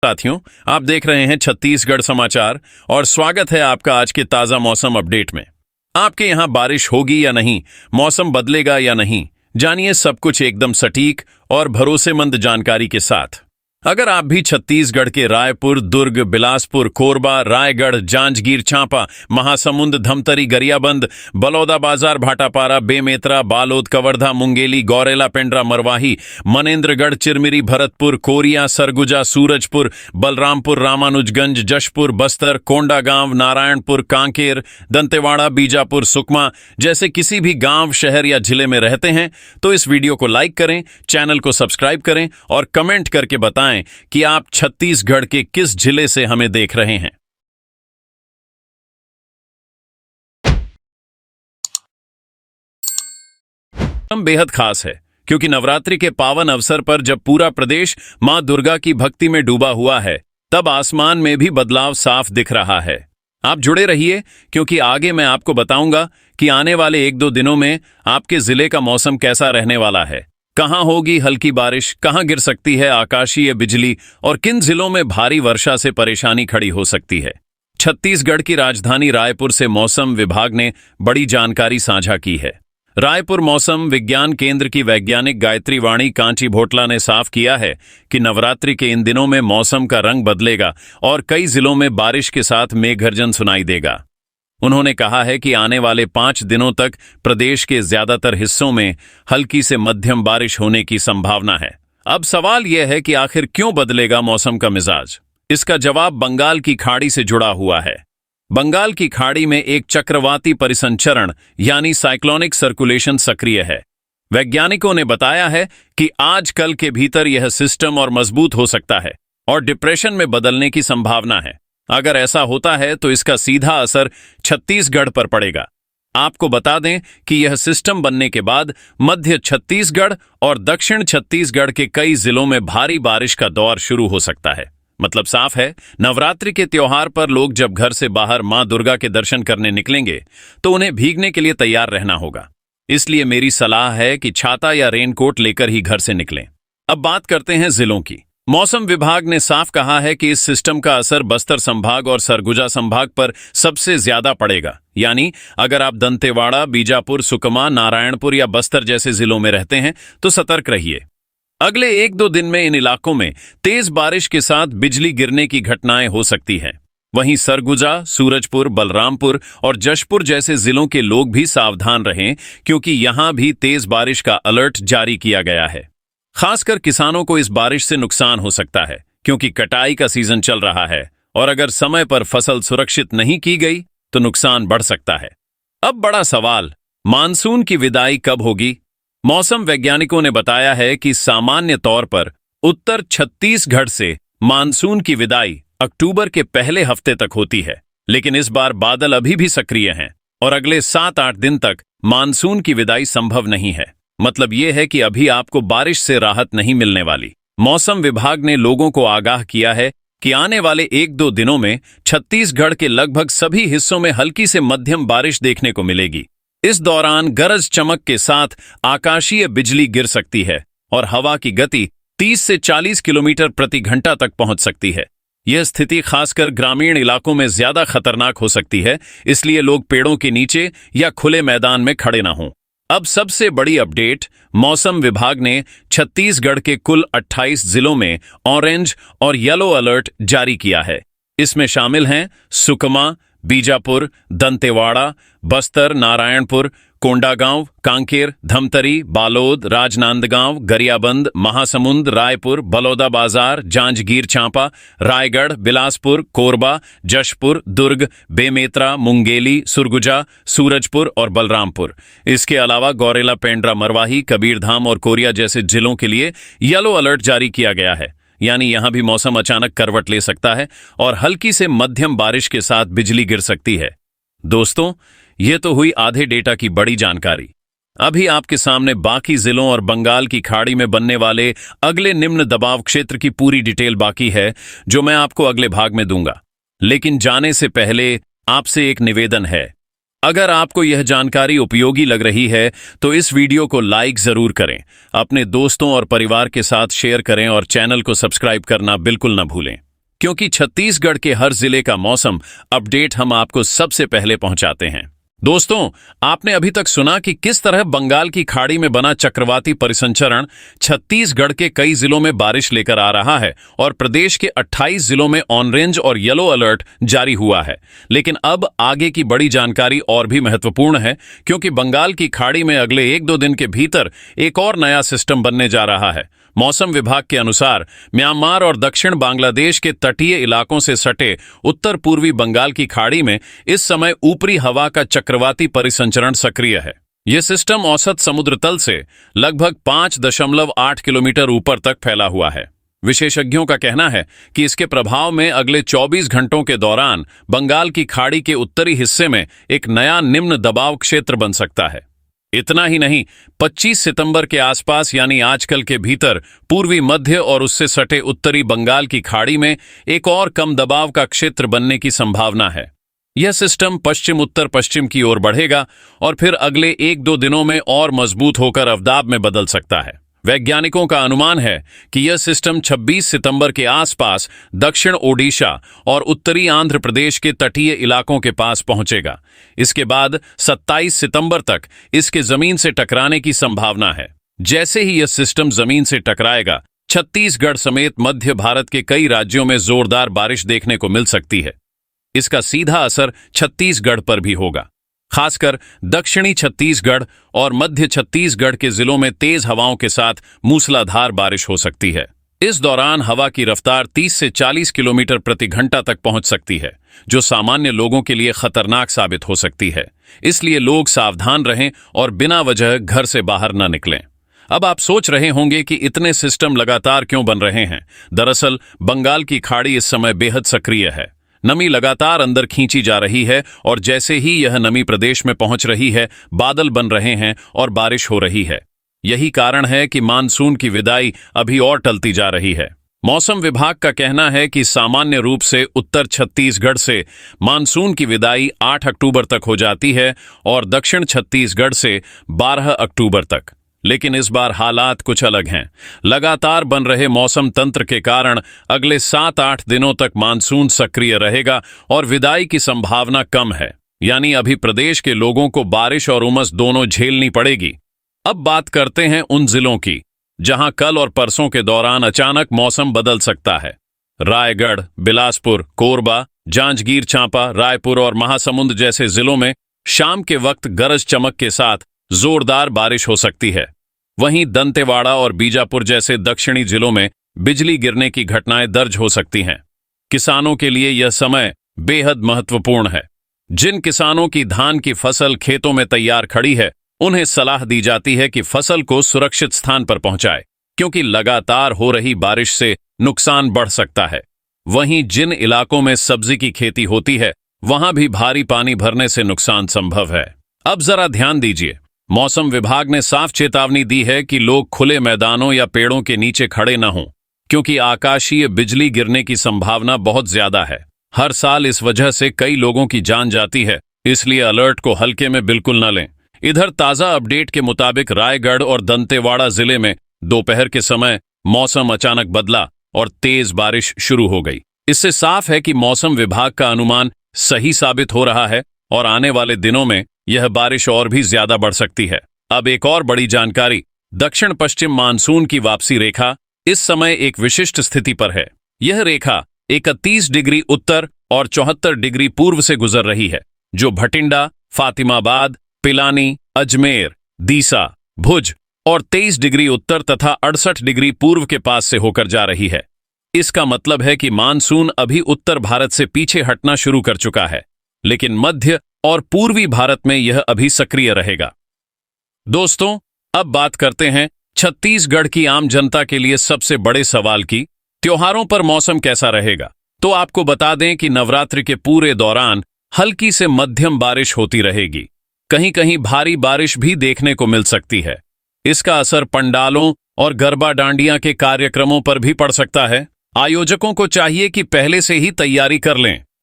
साथियों, आप देख रहे हैं छत्तीसगढ़ समाचार और स्वागत है आपका आज के ताजा मौसम अपडेट में। आपके यहां बारिश होगी या नहीं, मौसम बदलेगा या नहीं, जानिए सब कुछ एकदम सटीक और भरोसेमंद जानकारी के साथ। अगर आप भी छत्तीसगढ़ के रायपुर, दुर्ग, बिलासपुर, कोरबा, रायगढ़, जांजगीर चांपा, महासमुंद, धमतरी, गरियाबंद, बलौदाबाजार, भाटापारा, बेमेतरा, बालोद, कवर्धा, मुंगेली, गौरेला, पेंड्रा, मरवाही, मनेन्द्रगढ़, चिरमिरी, भरतपुर, कोरिया, सरगुजा, सूरजपुर, बलरामपुर, रामानुजगंज, जशपुर, बस्तर, कोंडागांव, नारायणपुर, कांकेर, दंतेवाड़ा, बीजापुर, सुकमा जैसे किसी भी गांव, शहर या जिले में रहते हैं तो इस वीडियो को लाइक करें, चैनल को सब्सक्राइब करें और कमेंट करके बताएं कि आप छत्तीसगढ़ के किस जिले से हमें देख रहे हैं। बेहद खास है क्योंकि नवरात्रि के पावन अवसर पर जब पूरा प्रदेश मां दुर्गा की भक्ति में डूबा हुआ है, तब आसमान में भी बदलाव साफ दिख रहा है। आप जुड़े रहिए क्योंकि आगे मैं आपको बताऊंगा कि आने वाले 1-2 दिनों में आपके जिले का मौसम कैसा रहने वाला है, कहां होगी हल्की बारिश, कहां गिर सकती है आकाशीय बिजली और किन जिलों में भारी वर्षा से परेशानी खड़ी हो सकती है। छत्तीसगढ़ की राजधानी रायपुर से मौसम विभाग ने बड़ी जानकारी साझा की है। रायपुर मौसम विज्ञान केंद्र की वैज्ञानिक गायत्री वाणी कांची भोटला ने साफ किया है कि नवरात्रि के इन दिनों में मौसम का रंग बदलेगा और कई जिलों में बारिश के साथ मेघगर्जन सुनाई देगा। उन्होंने कहा है कि आने वाले 5 दिनों तक प्रदेश के ज्यादातर हिस्सों में हल्की से मध्यम बारिश होने की संभावना है। अब सवाल यह है कि आखिर क्यों बदलेगा मौसम का मिजाज? इसका जवाब बंगाल की खाड़ी से जुड़ा हुआ है। बंगाल की खाड़ी में एक चक्रवाती परिसंचरण यानी साइक्लोनिक सर्कुलेशन सक्रिय है। वैज्ञानिकों ने बताया है कि आज कल के भीतर यह सिस्टम और मजबूत हो सकता है और डिप्रेशन में बदलने की संभावना है। अगर ऐसा होता है तो इसका सीधा असर छत्तीसगढ़ पर पड़ेगा। आपको बता दें कि यह सिस्टम बनने के बाद मध्य छत्तीसगढ़ और दक्षिण छत्तीसगढ़ के कई जिलों में भारी बारिश का दौर शुरू हो सकता है। मतलब साफ है, नवरात्रि के त्योहार पर लोग जब घर से बाहर मां दुर्गा के दर्शन करने निकलेंगे तो उन्हें भीगने के लिए तैयार रहना होगा। इसलिए मेरी सलाह है कि छाता या रेनकोट लेकर ही घर से निकलें। अब बात करते हैं जिलों की। मौसम विभाग ने साफ कहा है कि इस सिस्टम का असर बस्तर संभाग और सरगुजा संभाग पर सबसे ज्यादा पड़ेगा। यानी अगर आप दंतेवाड़ा, बीजापुर, सुकमा, नारायणपुर या बस्तर जैसे जिलों में रहते हैं तो सतर्क रहिए। अगले 1-2 दिन में इन इलाकों में तेज बारिश के साथ बिजली गिरने की घटनाएं हो सकती हैं। वहीं सरगुजा, सूरजपुर, बलरामपुर और जशपुर जैसे जिलों के लोग भी सावधान रहें क्योंकि यहां भी तेज बारिश का अलर्ट जारी किया गया है। खासकर किसानों को इस बारिश से नुकसान हो सकता है क्योंकि कटाई का सीजन चल रहा है और अगर समय पर फसल सुरक्षित नहीं की गई तो नुकसान बढ़ सकता है। अब बड़ा सवाल, मानसून की विदाई कब होगी? मौसम वैज्ञानिकों ने बताया है कि सामान्य तौर पर उत्तर छत्तीसगढ़ से मानसून की विदाई अक्टूबर के पहले हफ्ते तक होती है, लेकिन इस बार बादल अभी भी सक्रिय हैं और अगले 7-8 दिन तक मानसून की विदाई संभव नहीं है। मतलब यह है कि अभी आपको बारिश से राहत नहीं मिलने वाली। मौसम विभाग ने लोगों को आगाह किया है कि आने वाले 1-2 दिनों में छत्तीसगढ़ के लगभग सभी हिस्सों में हल्की से मध्यम बारिश देखने को मिलेगी। इस दौरान गरज चमक के साथ आकाशीय बिजली गिर सकती है और हवा की गति 30 से 40 किलोमीटर प्रति घंटा तक पहुंच सकती है। यह स्थिति खासकर ग्रामीण इलाकों में ज्यादा खतरनाक हो सकती है, इसलिए लोग पेड़ों के नीचे या खुले मैदान में खड़े ना हों। अब सबसे बड़ी अपडेट, मौसम विभाग ने छत्तीसगढ़ के कुल 28 जिलों में ऑरेंज और येलो अलर्ट जारी किया है। इसमें शामिल हैं सुकमा, बीजापुर, दंतेवाड़ा, बस्तर, नारायणपुर, कोंडागांव, कांकेर, धमतरी, बालोद, राजनांदगांव, गरियाबंद, महासमुंद, रायपुर, बलौदाबाजार, जांजगीर चांपा, रायगढ़, बिलासपुर, कोरबा, जशपुर, दुर्ग, बेमेतरा, मुंगेली, सुरगुजा, सूरजपुर और बलरामपुर। इसके अलावा गौरेला, पेंड्रा, मरवाही, कबीरधाम और कोरिया जैसे जिलों के लिए येलो अलर्ट जारी किया गया है। यानी यहां भी मौसम अचानक करवट ले सकता है और हल्की से मध्यम बारिश के साथ बिजली गिर सकती है। दोस्तों, यह तो हुई आधे डेटा की बड़ी जानकारी। अभी आपके सामने बाकी जिलों और बंगाल की खाड़ी में बनने वाले अगले निम्न दबाव क्षेत्र की पूरी डिटेल बाकी है, जो मैं आपको अगले भाग में दूंगा। लेकिन जाने से पहले आपसे एक निवेदन है, अगर आपको यह जानकारी उपयोगी लग रही है तो इस वीडियो को लाइक जरूर करें, अपने दोस्तों और परिवार के साथ शेयर करें और चैनल को सब्सक्राइब करना बिल्कुल न भूलें। क्योंकि छत्तीसगढ़ के हर जिले का मौसम अपडेट हम आपको सबसे पहले पहुंचाते हैं। दोस्तों, आपने अभी तक सुना कि किस तरह बंगाल की खाड़ी में बना चक्रवाती परिसंचरण छत्तीसगढ़ के कई जिलों में बारिश लेकर आ रहा है और प्रदेश के 28 जिलों में ऑरेंज और येलो अलर्ट जारी हुआ है। लेकिन अब आगे की बड़ी जानकारी और भी महत्वपूर्ण है, क्योंकि बंगाल की खाड़ी में अगले 1-2 दिन के भीतर एक और नया सिस्टम बनने जा रहा है। मौसम विभाग के अनुसार म्यांमार और दक्षिण बांग्लादेश के तटीय इलाकों से सटे उत्तर पूर्वी बंगाल की खाड़ी में इस समय ऊपरी हवा का चक्रवाती परिसंचरण सक्रिय है। यह सिस्टम औसत समुद्र तल से लगभग 5.8 किलोमीटर ऊपर तक फैला हुआ है। विशेषज्ञों का कहना है कि इसके प्रभाव में अगले 24 घंटों के दौरान बंगाल की खाड़ी के उत्तरी हिस्से में एक नया निम्न दबाव क्षेत्र बन सकता है। इतना ही नहीं, 25 सितंबर के आसपास यानी आजकल के भीतर पूर्वी मध्य और उससे सटे उत्तरी बंगाल की खाड़ी में एक और कम दबाव का क्षेत्र बनने की संभावना है। यह सिस्टम पश्चिम उत्तर पश्चिम की ओर बढ़ेगा और फिर अगले 1-2 दिनों में और मजबूत होकर अवदाब में बदल सकता है। वैज्ञानिकों का अनुमान है कि यह सिस्टम 26 सितंबर के आसपास दक्षिण ओडिशा और उत्तरी आंध्र प्रदेश के तटीय इलाकों के पास पहुंचेगा। इसके बाद 27 सितंबर तक इसके जमीन से टकराने की संभावना है। जैसे ही यह सिस्टम जमीन से टकराएगा, छत्तीसगढ़ समेत मध्य भारत के कई राज्यों में जोरदार बारिश देखने को मिल सकती है। इसका सीधा असर छत्तीसगढ़ पर भी होगा। खासकर दक्षिणी छत्तीसगढ़ और मध्य छत्तीसगढ़ के जिलों में तेज हवाओं के साथ मूसलाधार बारिश हो सकती है। इस दौरान हवा की रफ्तार 30 से 40 किलोमीटर प्रति घंटा तक पहुंच सकती है, जो सामान्य लोगों के लिए खतरनाक साबित हो सकती है। इसलिए लोग सावधान रहें और बिना वजह घर से बाहर न निकलें। अब आप सोच रहे होंगे कि इतने सिस्टम लगातार क्यों बन रहे हैं। दरअसल बंगाल की खाड़ी इस समय बेहद सक्रिय है। नमी लगातार अंदर खींची जा रही है और जैसे ही यह नमी प्रदेश में पहुंच रही है, बादल बन रहे हैं और बारिश हो रही है। यही कारण है कि मानसून की विदाई अभी और टलती जा रही है। मौसम विभाग का कहना है कि सामान्य रूप से उत्तर छत्तीसगढ़ से मानसून की विदाई 8 अक्टूबर तक हो जाती है और दक्षिण छत्तीसगढ़ से 12 अक्टूबर तक। लेकिन इस बार हालात कुछ अलग हैं। लगातार बन रहे मौसम तंत्र के कारण अगले 7-8 दिनों तक मानसून सक्रिय रहेगा और विदाई की संभावना कम है। यानी अभी प्रदेश के लोगों को बारिश और उमस दोनों झेलनी पड़ेगी। अब बात करते हैं उन जिलों की जहां कल और परसों के दौरान अचानक मौसम बदल सकता है। रायगढ़, बिलासपुर, कोरबा, जांजगीर चांपा, रायपुर और महासमुंद जैसे जिलों में शाम के वक्त गरज चमक के साथ जोरदार बारिश हो सकती है। वहीं दंतेवाड़ा और बीजापुर जैसे दक्षिणी जिलों में बिजली गिरने की घटनाएं दर्ज हो सकती हैं। किसानों के लिए यह समय बेहद महत्वपूर्ण है। जिन किसानों की धान की फसल खेतों में तैयार खड़ी है, उन्हें सलाह दी जाती है कि फसल को सुरक्षित स्थान पर पहुंचाए, क्योंकि लगातार हो रही बारिश से नुकसान बढ़ सकता है। वहीं जिन इलाकों में सब्जी की खेती होती है, वहां भी भारी पानी भरने से नुकसान संभव है। अब जरा ध्यान दीजिए। मौसम विभाग ने साफ चेतावनी दी है कि लोग खुले मैदानों या पेड़ों के नीचे खड़े न हों, क्योंकि आकाशीय बिजली गिरने की संभावना बहुत ज्यादा है। हर साल इस वजह से कई लोगों की जान जाती है, इसलिए अलर्ट को हल्के में बिल्कुल न लें। इधर ताजा अपडेट के मुताबिक रायगढ़ और दंतेवाड़ा जिले में दोपहर के समय मौसम अचानक बदला और तेज बारिश शुरू हो गई। इससे साफ है कि मौसम विभाग का अनुमान सही साबित हो रहा है और आने वाले दिनों में यह बारिश और भी ज्यादा बढ़ सकती है। अब एक और बड़ी जानकारी, दक्षिण पश्चिम मानसून की वापसी रेखा इस समय एक विशिष्ट स्थिति पर है। यह रेखा 31 डिग्री उत्तर और 74 डिग्री पूर्व से गुजर रही है, जो भटिंडा, फातिमाबाद, पिलानी, अजमेर, दीसा, भुज और 23 डिग्री उत्तर तथा 68 डिग्री पूर्व के पास से होकर जा रही है। इसका मतलब है कि मानसून अभी उत्तर भारत से पीछे हटना शुरू कर चुका है, लेकिन मध्य और पूर्वी भारत में यह अभी सक्रिय रहेगा। दोस्तों, अब बात करते हैं छत्तीसगढ़ की आम जनता के लिए सबसे बड़े सवाल की, त्योहारों पर मौसम कैसा रहेगा। तो आपको बता दें कि नवरात्रि के पूरे दौरान हल्की से मध्यम बारिश होती रहेगी। कहीं कहीं भारी बारिश भी देखने को मिल सकती है। इसका असर पंडालों और गरबा डांडिया के कार्यक्रमों पर भी पड़ सकता है। आयोजकों को चाहिए कि पहले से ही तैयारी कर लें।